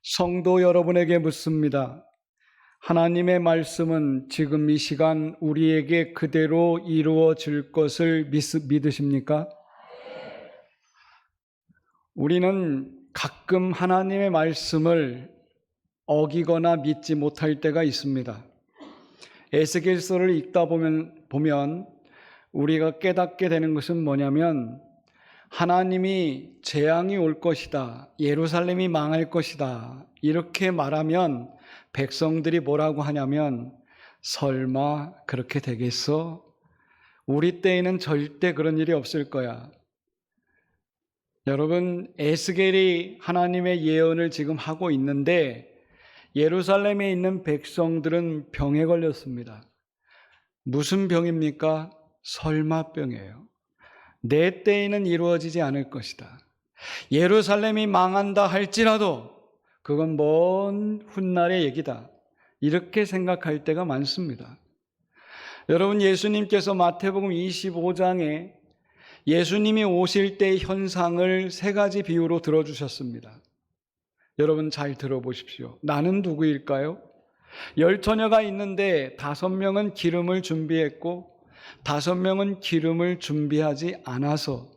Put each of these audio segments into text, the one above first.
성도 여러분에게 묻습니다. 하나님의 말씀은 지금 이 시간 우리에게 그대로 이루어질 것을 믿으십니까? 우리는 가끔 하나님의 말씀을 어기거나 믿지 못할 때가 있습니다. 에스겔서를 읽다 보면 우리가 깨닫게 되는 것은 뭐냐면 하나님이 재앙이 올 것이다, 예루살렘이 망할 것이다 이렇게 말하면 백성들이 뭐라고 하냐면 설마 그렇게 되겠어? 우리 때에는 절대 그런 일이 없을 거야. 여러분, 에스겔이 하나님의 예언을 지금 하고 있는데 예루살렘에 있는 백성들은 병에 걸렸습니다. 무슨 병입니까? 설마병이에요. 내 때에는 이루어지지 않을 것이다. 예루살렘이 망한다 할지라도 그건 먼 훗날의 얘기다. 이렇게 생각할 때가 많습니다. 여러분, 예수님께서 마태복음 25장에 예수님이 오실 때의 현상을 세 가지 비유로 들어주셨습니다. 여러분 잘 들어보십시오. 나는 누구일까요? 10처녀가 있는데 5명은 기름을 준비했고 5명은 기름을 준비하지 않아서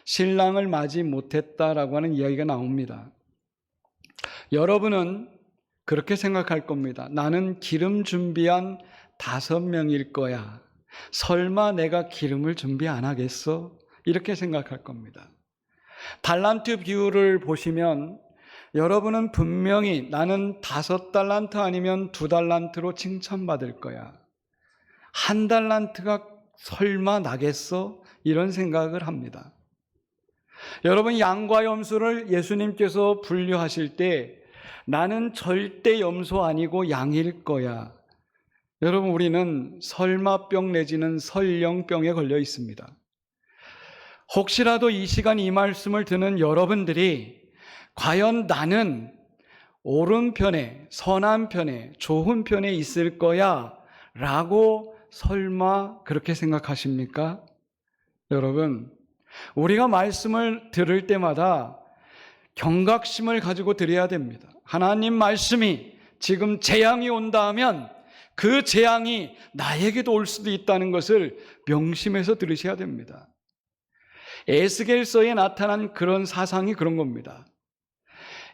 신랑을 맞이 못했다라고 하는 이야기가 나옵니다. 여러분은 그렇게 생각할 겁니다. 나는 기름 준비한 5명일 거야. 설마 내가 기름을 준비 안 하겠어? 이렇게 생각할 겁니다. 달란트 비유를 보시면 여러분은 분명히 나는 5달란트 아니면 2달란트로 칭찬받을 거야. 1달란트가 설마 나겠어? 이런 생각을 합니다. 여러분, 양과 염소를 예수님께서 분류하실 때 나는 절대 염소 아니고 양일 거야. 여러분, 우리는 설마병 내지는 설령병에 걸려 있습니다. 혹시라도 이 시간 이 말씀을 듣는 여러분들이 과연 나는 옳은 편에, 선한 편에, 좋은 편에 있을 거야 라고 설마 그렇게 생각하십니까? 여러분, 우리가 말씀을 들을 때마다 경각심을 가지고 들어야 됩니다. 하나님 말씀이 지금 재앙이 온다 하면 그 재앙이 나에게도 올 수도 있다는 것을 명심해서 들으셔야 됩니다. 에스겔서에 나타난 그런 사상이 그런 겁니다.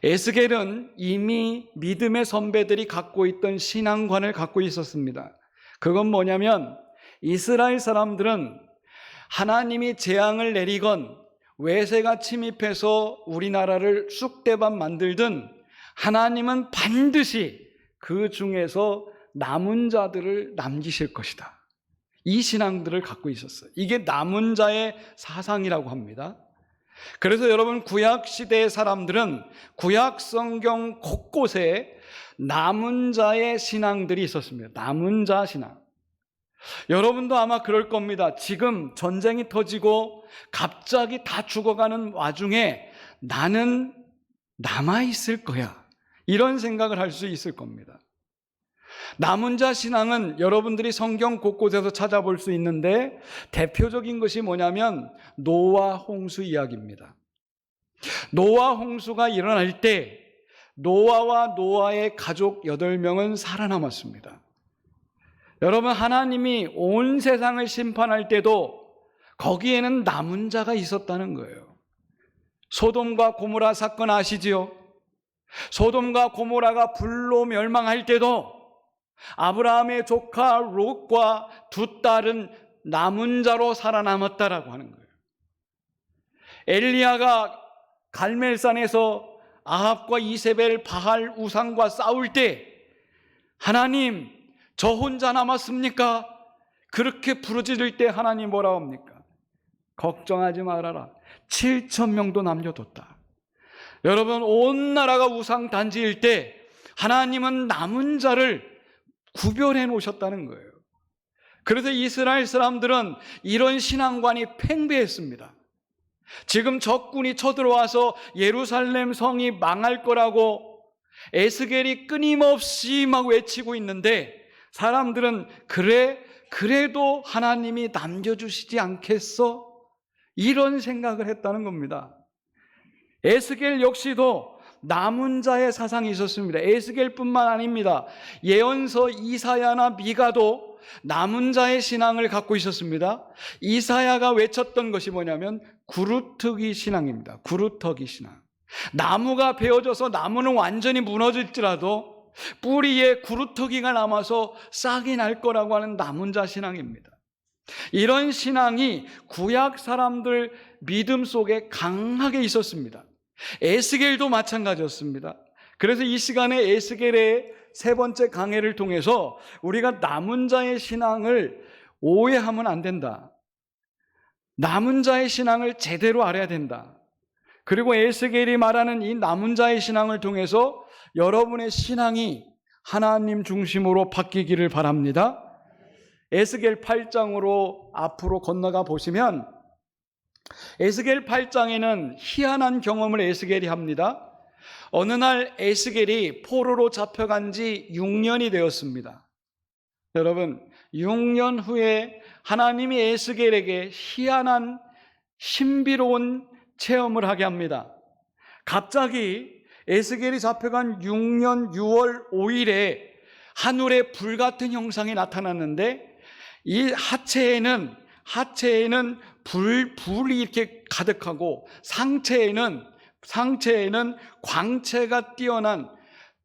에스겔은 이미 믿음의 선배들이 갖고 있던 신앙관을 갖고 있었습니다. 그건 뭐냐면 이스라엘 사람들은 하나님이 재앙을 내리건 외세가 침입해서 우리나라를 쑥대밭 만들든 하나님은 반드시 그 중에서 남은 자들을 남기실 것이다. 이 신앙들을 갖고 있었어요. 이게 남은 자의 사상이라고 합니다. 그래서 여러분, 구약 시대의 사람들은 구약 성경 곳곳에 남은 자의 신앙들이 있었습니다. 남은 자 신앙. 여러분도 아마 그럴 겁니다. 지금 전쟁이 터지고 갑자기 다 죽어가는 와중에 나는 남아있을 거야. 이런 생각을 할 수 있을 겁니다. 남은 자 신앙은 여러분들이 성경 곳곳에서 찾아볼 수 있는데 대표적인 것이 뭐냐면 노아 홍수 이야기입니다. 노아 홍수가 일어날 때 노아와 노아의 가족 8명은 살아남았습니다. 여러분, 하나님이 온 세상을 심판할 때도 거기에는 남은 자가 있었다는 거예요. 소돔과 고모라 사건 아시지요? 소돔과 고모라가 불로 멸망할 때도 아브라함의 조카 롯과 2딸은 남은 자로 살아남았다라고 하는 거예요. 엘리야가 갈멜산에서 아합과 이세벨 바알 우상과 싸울 때 하나님, 저 혼자 남았습니까? 그렇게 부르짖을 때 하나님 뭐라고 합니까? 걱정하지 말아라. 7,000명도 남겨뒀다. 여러분, 온 나라가 우상 단지일 때 하나님은 남은 자를 구별해 놓으셨다는 거예요. 그래서 이스라엘 사람들은 이런 신앙관이 팽배했습니다. 지금 적군이 쳐들어와서 예루살렘 성이 망할 거라고 에스겔이 끊임없이 막 외치고 있는데 사람들은 그래도 하나님이 남겨주시지 않겠어? 이런 생각을 했다는 겁니다. 에스겔 역시도 남은 자의 사상이 있었습니다. 에스겔뿐만 아닙니다. 예언서 이사야나 미가도 남은 자의 신앙을 갖고 있었습니다. 이사야가 외쳤던 것이 뭐냐면 구루터기 신앙입니다. 구루터기 신앙. 나무가 베어져서 나무는 완전히 무너질지라도 뿌리에 구루터기가 남아서 싹이 날 거라고 하는 남은 자 신앙입니다. 이런 신앙이 구약 사람들 믿음 속에 강하게 있었습니다. 에스겔도 마찬가지였습니다. 그래서 이 시간에 에스겔의 세 번째 강해를 통해서 우리가 남은 자의 신앙을 오해하면 안 된다. 남은 자의 신앙을 제대로 알아야 된다. 그리고 에스겔이 말하는 이 남은 자의 신앙을 통해서 여러분의 신앙이 하나님 중심으로 바뀌기를 바랍니다. 에스겔 8장으로 앞으로 건너가 보시면 에스겔 8장에는 희한한 경험을 에스겔이 합니다. 어느 날 에스겔이 포로로 잡혀간 지 6년이 되었습니다. 여러분, 6년 후에 하나님이 에스겔에게 희한한 신비로운 체험을 하게 합니다. 갑자기 에스겔이 잡혀간 6년 6월 5일에 하늘에 불같은 형상이 나타났는데 이 하체에는 불이 이렇게 가득하고 상체에는 광채가 뛰어난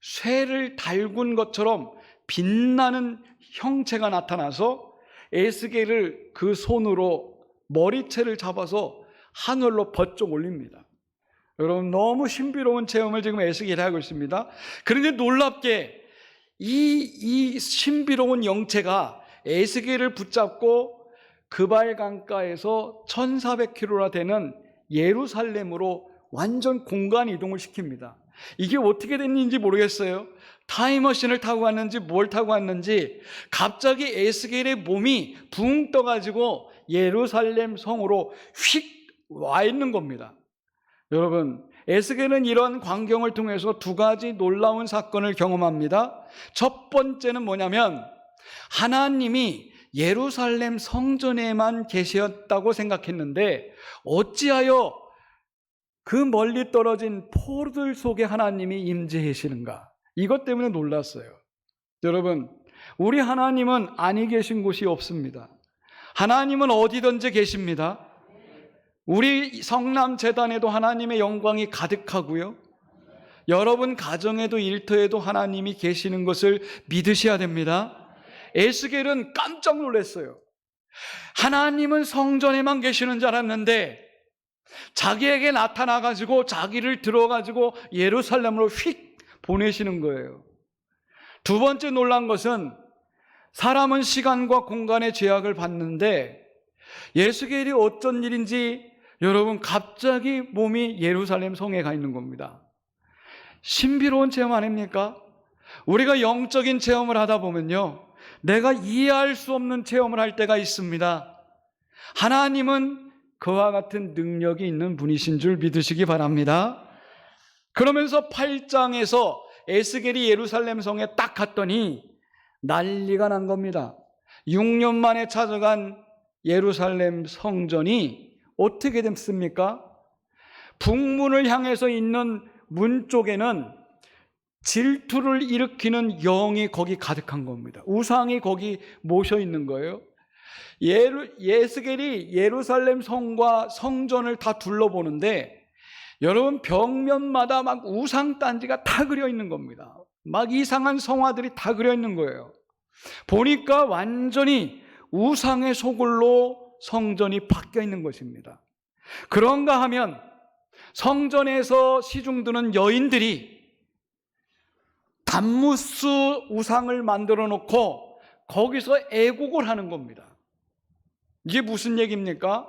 쇠를 달군 것처럼 빛나는 형체가 나타나서 에스겔을 그 손으로 머리채를 잡아서 하늘로 번쩍 올립니다. 여러분, 너무 신비로운 체험을 지금 에스겔이 하고 있습니다. 그런데 놀랍게 이 신비로운 영체가 에스겔을 붙잡고 그발 강가에서 1400km나 되는 예루살렘으로 완전 공간 이동을 시킵니다. 이게 어떻게 됐는지 모르겠어요. 타임머신을 타고 갔는지 뭘 타고 갔는지 갑자기 에스겔의 몸이 붕 떠가지고 예루살렘 성으로 휙 와 있는 겁니다. 여러분, 에스겔은 이런 광경을 통해서 두 가지 놀라운 사건을 경험합니다. 첫 번째는 뭐냐면 하나님이 예루살렘 성전에만 계셨다고 생각했는데 어찌하여 그 멀리 떨어진 포로들 속에 하나님이 임재하시는가? 이것 때문에 놀랐어요. 여러분, 우리 하나님은 아니 계신 곳이 없습니다. 하나님은 어디든지 계십니다. 우리 성남재단에도 하나님의 영광이 가득하고요. 여러분 가정에도 일터에도 하나님이 계시는 것을 믿으셔야 됩니다. 에스겔은 깜짝 놀랐어요. 하나님은 성전에만 계시는 줄 알았는데 자기에게 나타나가지고 자기를 들어가지고 예루살렘으로 휙 보내시는 거예요. 두 번째 놀란 것은 사람은 시간과 공간의 제약을 받는데 에스겔이 어쩐 일인지 여러분 갑자기 몸이 예루살렘 성에 가 있는 겁니다. 신비로운 체험 아닙니까? 우리가 영적인 체험을 하다 보면요, 내가 이해할 수 없는 체험을 할 때가 있습니다. 하나님은 그와 같은 능력이 있는 분이신 줄 믿으시기 바랍니다. 그러면서 8장에서 에스겔이 예루살렘 성에 딱 갔더니 난리가 난 겁니다. 6년 만에 찾아간 예루살렘 성전이 어떻게 됐습니까? 북문을 향해서 있는 문 쪽에는 질투를 일으키는 영이 거기 가득한 겁니다. 우상이 거기 모셔 있는 거예요. 에스겔이 예루살렘 성과 성전을 다 둘러보는데 여러분 벽면마다 막 우상 단지가 다 그려 있는 겁니다. 막 이상한 성화들이 다 그려 있는 거예요. 보니까 완전히 우상의 소굴로 성전이 바뀌어 있는 것입니다. 그런가 하면 성전에서 시중드는 여인들이 단무스 우상을 만들어 놓고 거기서 애국을 하는 겁니다. 이게 무슨 얘기입니까?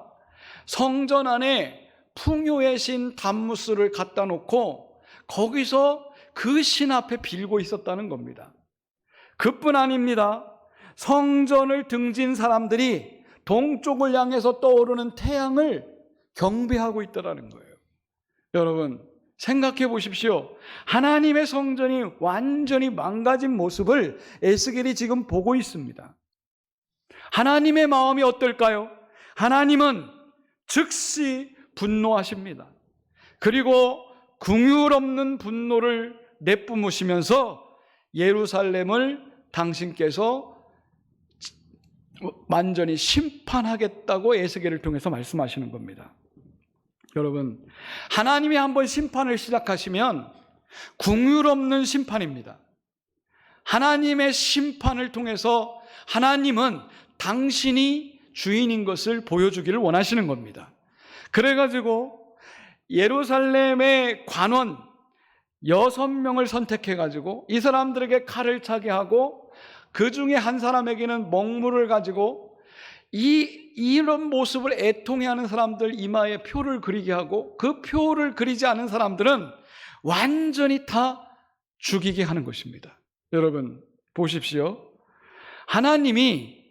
성전 안에 풍요의 신 단무스를 갖다 놓고 거기서 그 신 앞에 빌고 있었다는 겁니다. 그뿐 아닙니다. 성전을 등진 사람들이 동쪽을 향해서 떠오르는 태양을 경배하고 있더라는 거예요. 여러분 생각해 보십시오. 하나님의 성전이 완전히 망가진 모습을 에스겔이 지금 보고 있습니다. 하나님의 마음이 어떨까요? 하나님은 즉시 분노하십니다. 그리고 긍휼 없는 분노를 내뿜으시면서 예루살렘을 당신께서 완전히 심판하겠다고 에스겔을 통해서 말씀하시는 겁니다. 여러분, 하나님이 한번 심판을 시작하시면 긍휼 없는 심판입니다. 하나님의 심판을 통해서 하나님은 당신이 주인인 것을 보여주기를 원하시는 겁니다. 그래가지고 예루살렘의 관원 6명을 선택해가지고 이 사람들에게 칼을 차게 하고 그 중에 한 사람에게는 먹물을 가지고 이런 모습을 애통해하는 사람들 이마에 표를 그리게 하고 그 표를 그리지 않은 사람들은 완전히 다 죽이게 하는 것입니다. 여러분 보십시오. 하나님이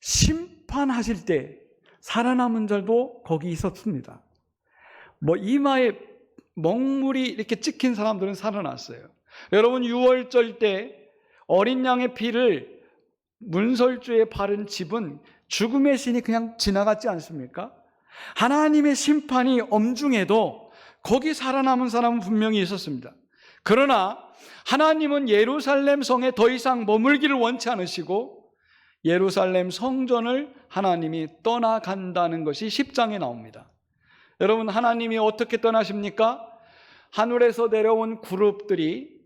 심판하실 때 살아남은 자도 거기 있었습니다. 이마에 먹물이 이렇게 찍힌 사람들은 살아났어요. 여러분 유월절 때 어린 양의 피를 문설주에 바른 집은 죽음의 신이 그냥 지나갔지 않습니까? 하나님의 심판이 엄중해도 거기 살아남은 사람은 분명히 있었습니다. 그러나 하나님은 예루살렘 성에 더 이상 머물기를 원치 않으시고 예루살렘 성전을 하나님이 떠나간다는 것이 10장에 나옵니다. 여러분 하나님이 어떻게 떠나십니까? 하늘에서 내려온 그룹들이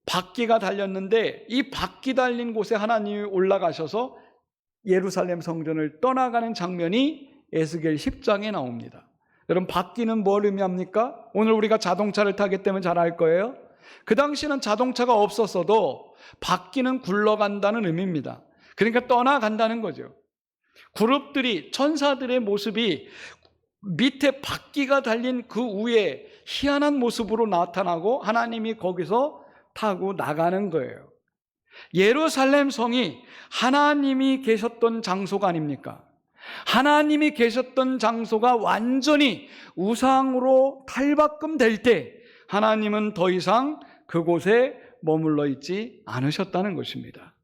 바퀴가 달렸는데 이 바퀴 달린 곳에 하나님이 올라가셔서 예루살렘 성전을 떠나가는 장면이 에스겔 10장에 나옵니다. 여러분 바퀴는 뭘 의미합니까? 오늘 우리가 자동차를 타기 때문에 잘 알 거예요. 그 당시에는 자동차가 없었어도 바퀴는 굴러간다는 의미입니다. 그러니까 떠나간다는 거죠. 그룹들이 천사들의 모습이 밑에 바퀴가 달린 그 위에 희한한 모습으로 나타나고 하나님이 거기서 타고 나가는 거예요. 예루살렘 성이 하나님이 계셨던 장소가 아닙니까? 하나님이 계셨던 장소가 완전히 우상으로 탈바꿈될 때 하나님은 더 이상 그곳에 머물러 있지 않으셨다는 것입니다.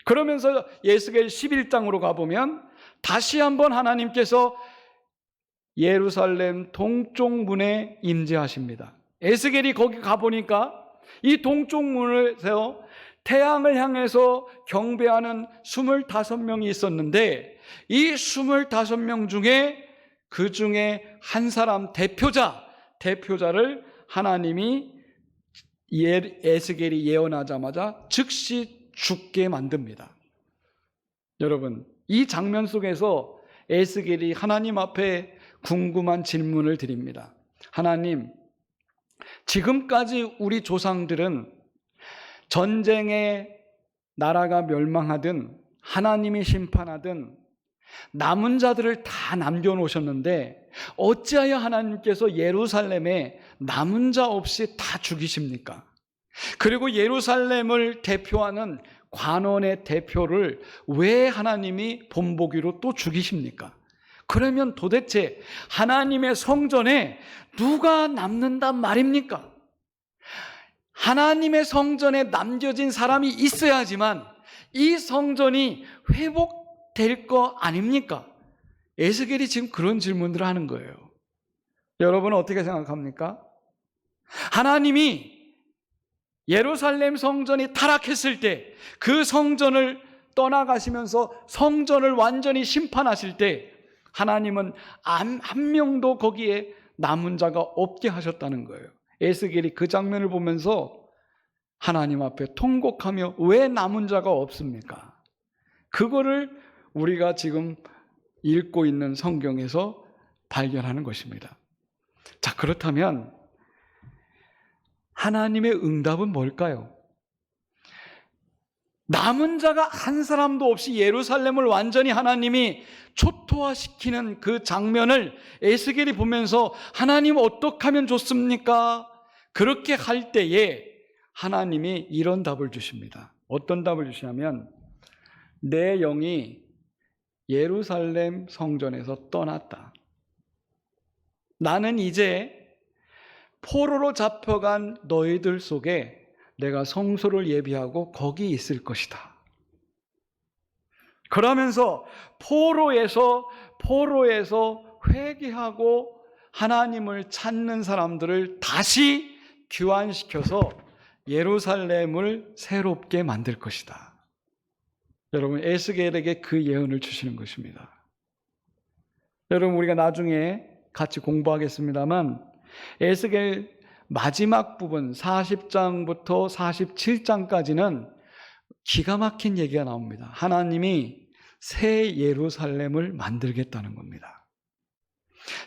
그러면서 에스겔 11장으로 가보면 다시 한번 하나님께서 예루살렘 동쪽 문에 임재하십니다. 에스겔이 거기 가보니까 이 동쪽 문에서 태양을 향해서 경배하는 25명이 있었는데 이 25명 중에 그 중에 한 사람 대표자를 하나님이 에스겔이 예언하자마자 즉시 죽게 만듭니다. 여러분 이 장면 속에서 에스겔이 하나님 앞에 궁금한 질문을 드립니다. 하나님, 지금까지 우리 조상들은 전쟁에 나라가 멸망하든 하나님이 심판하든 남은 자들을 다 남겨놓으셨는데 어찌하여 하나님께서 예루살렘에 남은 자 없이 다 죽이십니까? 그리고 예루살렘을 대표하는 관원의 대표를 왜 하나님이 본보기로 또 죽이십니까? 그러면 도대체 하나님의 성전에 누가 남는단 말입니까? 하나님의 성전에 남겨진 사람이 있어야지만 이 성전이 회복될 거 아닙니까? 에스겔이 지금 그런 질문들을 하는 거예요. 여러분은 어떻게 생각합니까? 하나님이 예루살렘 성전이 타락했을 때 그 성전을 떠나가시면서 성전을 완전히 심판하실 때 하나님은 한 명도 거기에 남은 자가 없게 하셨다는 거예요. 에스겔이 그 장면을 보면서 하나님 앞에 통곡하며 왜 남은 자가 없습니까? 그거를 우리가 지금 읽고 있는 성경에서 발견하는 것입니다. 자, 그렇다면 하나님의 응답은 뭘까요? 남은 자가 한 사람도 없이 예루살렘을 완전히 하나님이 초토화시키는 그 장면을 에스겔이 보면서 하나님 어떻게 하면 좋습니까? 그렇게 할 때에 하나님이 이런 답을 주십니다. 어떤 답을 주시냐면 내 영이 예루살렘 성전에서 떠났다. 나는 이제 포로로 잡혀간 너희들 속에 내가 성소를 예비하고 거기 있을 것이다. 그러면서 포로에서 회개하고 하나님을 찾는 사람들을 다시 귀환시켜서 예루살렘을 새롭게 만들 것이다. 여러분, 에스겔에게 그 예언을 주시는 것입니다. 여러분, 우리가 나중에 같이 공부하겠습니다만 에스겔 마지막 부분 40장부터 47장까지는 기가 막힌 얘기가 나옵니다. 하나님이 새 예루살렘을 만들겠다는 겁니다.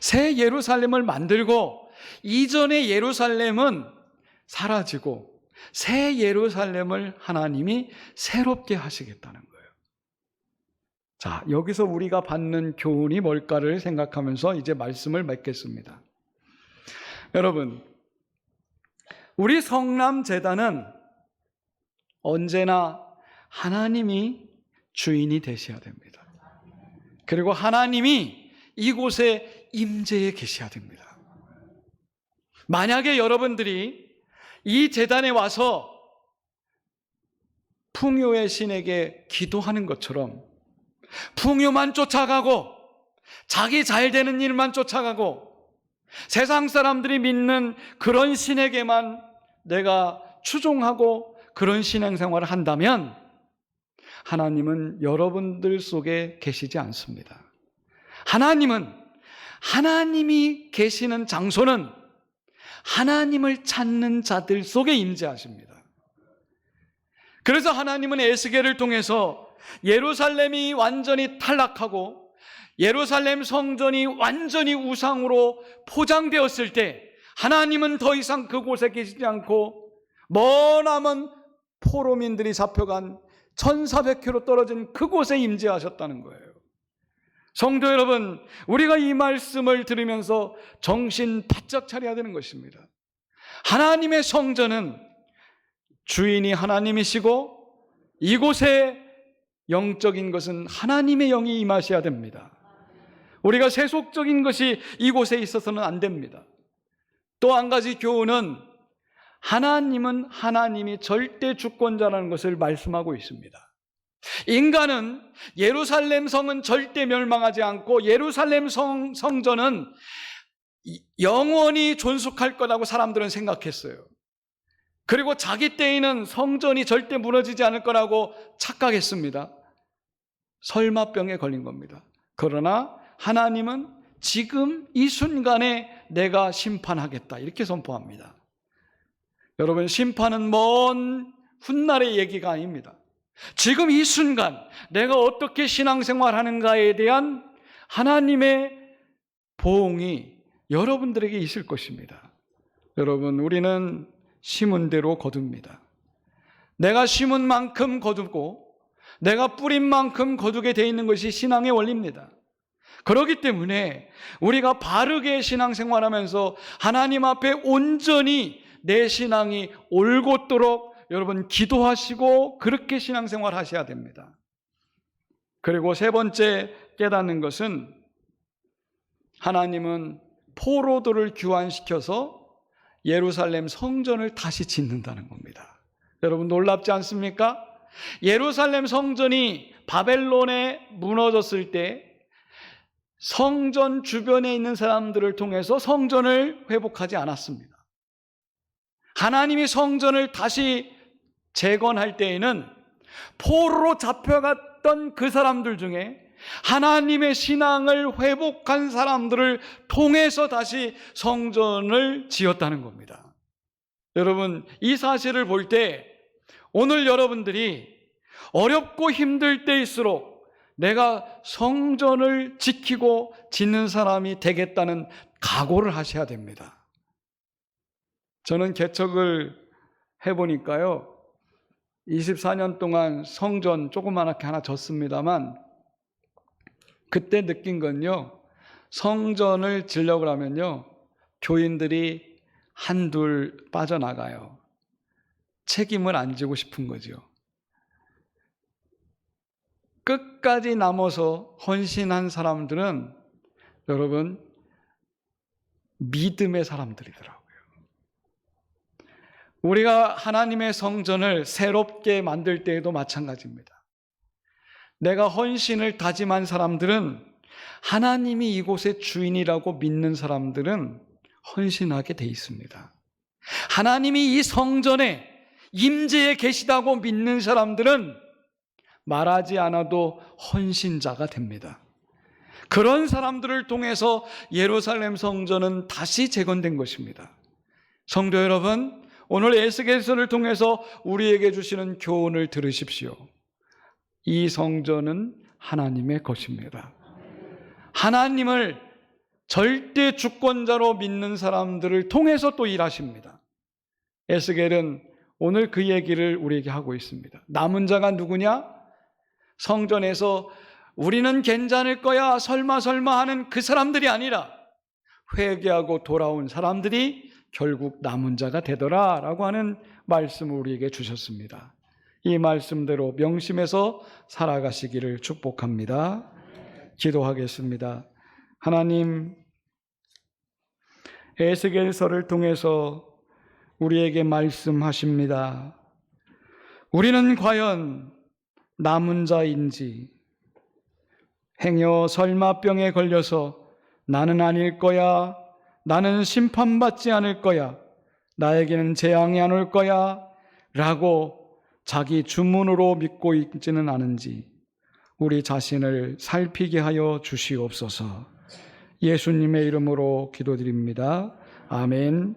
새 예루살렘을 만들고 이전의 예루살렘은 사라지고 새 예루살렘을 하나님이 새롭게 하시겠다는 거예요. 자, 여기서 우리가 받는 교훈이 뭘까를 생각하면서 이제 말씀을 맺겠습니다. 여러분, 우리 성남재단은 언제나 하나님이 주인이 되셔야 됩니다. 그리고 하나님이 이곳에 임재해 계셔야 됩니다. 만약에 여러분들이 이 재단에 와서 풍요의 신에게 기도하는 것처럼 풍요만 쫓아가고 자기 잘 되는 일만 쫓아가고 세상 사람들이 믿는 그런 신에게만 내가 추종하고 그런 신앙생활을 한다면 하나님은 여러분들 속에 계시지 않습니다. 하나님이 계시는 장소는 하나님을 찾는 자들 속에 임재하십니다. 그래서 하나님은 에스겔을 통해서 예루살렘이 완전히 탈락하고 예루살렘 성전이 완전히 우상으로 포장되었을 때 하나님은 더 이상 그곳에 계시지 않고 머나먼 포로민들이 잡혀간 1400km 떨어진 그곳에 임재하셨다는 거예요. 성도 여러분, 우리가 이 말씀을 들으면서 정신 바짝 차려야 되는 것입니다. 하나님의 성전은 주인이 하나님이시고 이곳에 영적인 것은 하나님의 영이 임하셔야 됩니다. 우리가 세속적인 것이 이곳에 있어서는 안 됩니다. 또 한 가지 교훈은 하나님은 하나님이 절대 주권자라는 것을 말씀하고 있습니다. 인간은 예루살렘 성은 절대 멸망하지 않고 예루살렘 성전은 영원히 존속할 거라고 사람들은 생각했어요. 그리고 자기 때에는 성전이 절대 무너지지 않을 거라고 착각했습니다. 설마병에 걸린 겁니다. 그러나 하나님은 지금 이 순간에 내가 심판하겠다 이렇게 선포합니다. 여러분, 심판은 먼 훗날의 얘기가 아닙니다. 지금 이 순간 내가 어떻게 신앙생활하는가에 대한 하나님의 보응이 여러분들에게 있을 것입니다. 여러분, 우리는 심은 대로 거둡니다. 내가 심은 만큼 거두고 내가 뿌린 만큼 거두게 되어 있는 것이 신앙의 원리입니다. 그렇기 때문에 우리가 바르게 신앙생활하면서 하나님 앞에 온전히 내 신앙이 올곧도록 여러분 기도하시고 그렇게 신앙생활 하셔야 됩니다. 그리고 세 번째 깨닫는 것은 하나님은 포로들을 귀환시켜서 예루살렘 성전을 다시 짓는다는 겁니다. 여러분, 놀랍지 않습니까? 예루살렘 성전이 바벨론에 무너졌을 때 성전 주변에 있는 사람들을 통해서 성전을 회복하지 않았습니다. 하나님이 성전을 다시 재건할 때에는 포로로 잡혀갔던 그 사람들 중에 하나님의 신앙을 회복한 사람들을 통해서 다시 성전을 지었다는 겁니다. 여러분, 이 사실을 볼 때 오늘 여러분들이 어렵고 힘들 때일수록 내가 성전을 지키고 짓는 사람이 되겠다는 각오를 하셔야 됩니다. 저는 개척을 해보니까요, 24년 동안 성전 조그맣게 하나 졌습니다만 그때 느낀 건요, 성전을 지으려고 하면요 교인들이 한둘 빠져나가요. 책임을 안 지고 싶은 거죠. 끝까지 남아서 헌신한 사람들은 여러분 믿음의 사람들이더라고요. 우리가 하나님의 성전을 새롭게 만들 때에도 마찬가지입니다. 내가 헌신을 다짐한 사람들은 하나님이 이곳의 주인이라고 믿는 사람들은 헌신하게 돼 있습니다. 하나님이 이 성전에 임재에 계시다고 믿는 사람들은 말하지 않아도 헌신자가 됩니다. 그런 사람들을 통해서 예루살렘 성전은 다시 재건된 것입니다. 성도 여러분, 오늘 에스겔서를 통해서 우리에게 주시는 교훈을 들으십시오. 이 성전은 하나님의 것입니다. 하나님을 절대 주권자로 믿는 사람들을 통해서 또 일하십니다. 에스겔은 오늘 그 얘기를 우리에게 하고 있습니다. 남은 자가 누구냐? 성전에서 우리는 괜찮을 거야, 설마 하는 그 사람들이 아니라 회개하고 돌아온 사람들이 결국 남은 자가 되더라 라고 하는 말씀을 우리에게 주셨습니다. 이 말씀대로 명심해서 살아가시기를 축복합니다. 기도하겠습니다. 하나님, 에스겔서를 통해서 우리에게 말씀하십니다. 우리는 과연 남은 자인지, 행여 설마병에 걸려서 나는 아닐 거야, 나는 심판받지 않을 거야, 나에게는 재앙이 안 올 거야 라고 자기 주문으로 믿고 있지는 않은지 우리 자신을 살피게 하여 주시옵소서. 예수님의 이름으로 기도드립니다. 아멘.